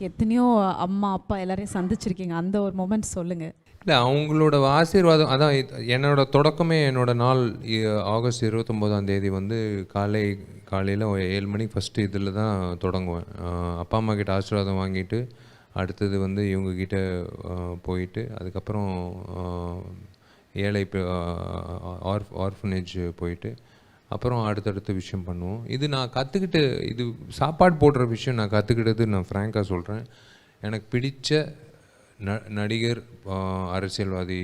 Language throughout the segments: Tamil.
எத்தனையோ அம்மா அப்பா எல்லாரையும் சந்திச்சிருக்கீங்க, அந்த ஒரு மொமெண்ட் சொல்லுங்க. இல்லை, அவங்களோட ஆசீர்வாதம் அதான். என்னோட தொடக்கமே என்னோட நாள் ஆகஸ்ட் 29ஆம் தேதி வந்து காலையில் 7 மணிக்கு ஃபஸ்ட்டு இதில் தான் தொடங்குவேன். அப்பா அம்மா கிட்ட ஆசீர்வாதம் வாங்கிட்டு அடுத்தது வந்து இவங்கக்கிட்ட போயிட்டு அதுக்கப்புறம் ஏழை ஆர்ஃபனேஜ் போயிட்டு அப்புறம் அடுத்தடுத்த விஷயம் பண்ணுவோம். இது நான் கற்றுக்கிட்டு, இது சாப்பாடு போடுற விஷயம் நான் கற்றுக்கிட்டது நான் ஃப்ராங்காக சொல்கிறேன். எனக்கு பிடித்த நடிகர் அரசியல்வாதி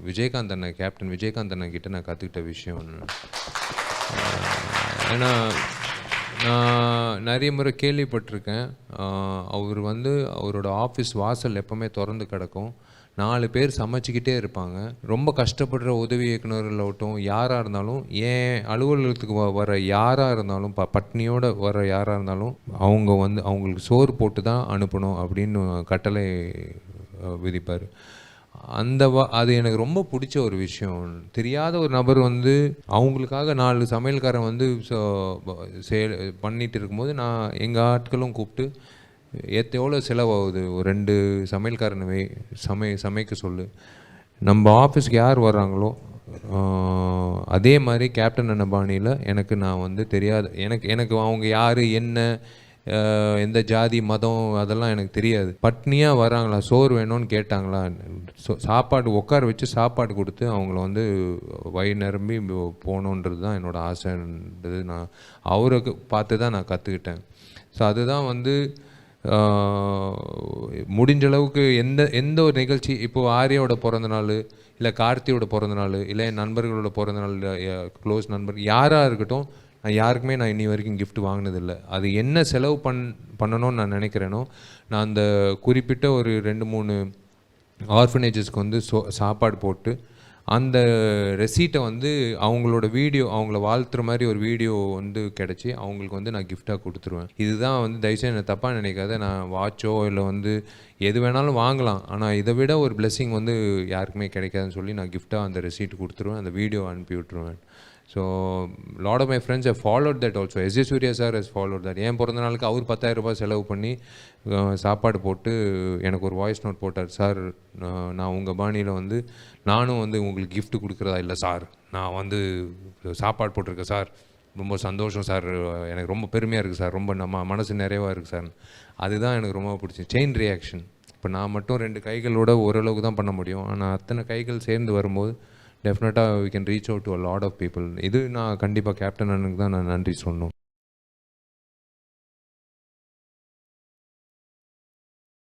விஜயகாந்த் அண்ணன், கேப்டன் விஜயகாந்த் அண்ணன் கிட்ட நான் கற்றுக்கிட்ட விஷயம். ஏன்னா நான் நிறைய முறை கேள்விப்பட்டிருக்கேன், அவர் வந்து அவரோட ஆஃபீஸ் வாசல் எப்போவுமே திறந்து கிடக்கும், 4 பேர் சமைச்சிக்கிட்டே இருப்பாங்க. ரொம்ப கஷ்டப்படுற உதவி இயக்குநர்களாகட்டும் யாராக இருந்தாலும், ஏன் அலுவலகத்துக்கு வர யாராக இருந்தாலும், பட்னியோடு வர யாராக இருந்தாலும் அவங்க வந்து அவங்களுக்கு சோறு போட்டு தான் அனுப்பணும் அப்படின்னு கட்டளை விதிப்பார். அது எனக்கு ரொம்ப பிடிச்ச ஒரு விஷயம். தெரியாத ஒரு நபர் வந்து அவங்களுக்காக 4 சமையல்காரன் வந்து பண்ணிட்டு இருக்கும்போது நான் எங்கள் ஆட்களும் கூப்பிட்டு எவ்வளோ செலவாகுது, ஒரு 2 சமையல்காரனை சமைக்க சொல்லு, நம்ம ஆஃபீஸ்க்கு யார் வர்றாங்களோ அதே மாதிரி கேப்டன் அண்ணன் பாணியில் நான் வந்து தெரியாது, எனக்கு அவங்க யார் என்ன எந்த ஜாதி மதம் அதெல்லாம் எனக்கு தெரியாது. பட்னியாக வராங்களா, சோறு வேணும்னு கேட்டாங்களா, சாப்பாடு உட்கார வச்சு சாப்பாடு கொடுத்து அவங்கள வந்து வயிறு நிரம்பி போகணுன்றது தான் என்னோடய ஆசைன்றது நான் அவருக்கு பார்த்து தான் நான் கற்றுக்கிட்டேன். ஸோ அதுதான் வந்து முடிஞ்ச அளவுக்கு எந்த ஒரு நிகழ்ச்சி, இப்போது ஆர்யாவோட பிறந்தநாள், இல்லை கார்த்தியோட பிறந்தநாள், இல்லை என் நண்பர்களோட பிறந்தநாள், க்ளோஸ் நண்பர் யாராக இருக்கட்டும், யாருக்குமே நான் இன்னி வரைக்கும் கிஃப்ட் வாங்கினதில்லை. அது என்ன செலவு பண்ணணும்னு நான் நினைக்கிறேனோ, நான் அந்த குறிப்பிட்ட ஒரு 2-3 ஆர்ஃபனேஜஸ்க்கு வந்து சாப்பாடு போட்டு அந்த ரெசீட்டை வந்து அவங்களோட வீடியோ, அவங்கள வாழ்த்துற மாதிரி ஒரு வீடியோ வந்து கிடச்சி அவங்களுக்கு வந்து நான் கிஃப்டாக கொடுத்துருவேன். இதுதான் வந்து தயவுசெய்து என்னை தப்பாக நினைக்காத. நான் வாட்சோ இல்லை வந்து எது வேணாலும் வாங்கலாம், ஆனால் இதை விட ஒரு பிளெஸ்ஸிங் வந்து யாருக்குமே கிடைக்காதுன்னு சொல்லி நான் கிஃப்டாக அந்த ரெசீட் கொடுத்துருவேன், அந்த வீடியோ அனுப்பி விட்டுருவேன். So lot of my friends have followed that also. S J. Suryah sir has followed that. என் பிறந்த நாளுக்கு அவர் 10,000 ரூபாய் செலவு பண்ணி சாப்பாடு போட்டு எனக்கு ஒரு வாய்ஸ் நோட் போட்டார். சார், நான் உங்கள் பாணியில் வந்து நானும் வந்து உங்களுக்கு கிஃப்ட் கொடுக்குறதா இல்லை சார், நான் வந்து சாப்பாடு போட்டிருக்கேன் சார், ரொம்ப சந்தோஷம் சார், எனக்கு ரொம்ப பெருமையாக இருக்குது சார், ரொம்ப நம்ம மனசு நிறைவாக இருக்குது சார். அதுதான் எனக்கு ரொம்ப பிடிச்சி. Chain reaction. இப்போ நான் மட்டும் 2 கைகளோட ஓரளவுக்கு தான் பண்ண முடியும், ஆனால் அத்தனை கைகள் சேர்ந்து வரும்போது டெஃபினட்டாக we can reach out to a lot of people. இது நான் கண்டிப்பாக கேப்டன் அண்ணனுக்கு தான் நான் நன்றி சொல்லணும்.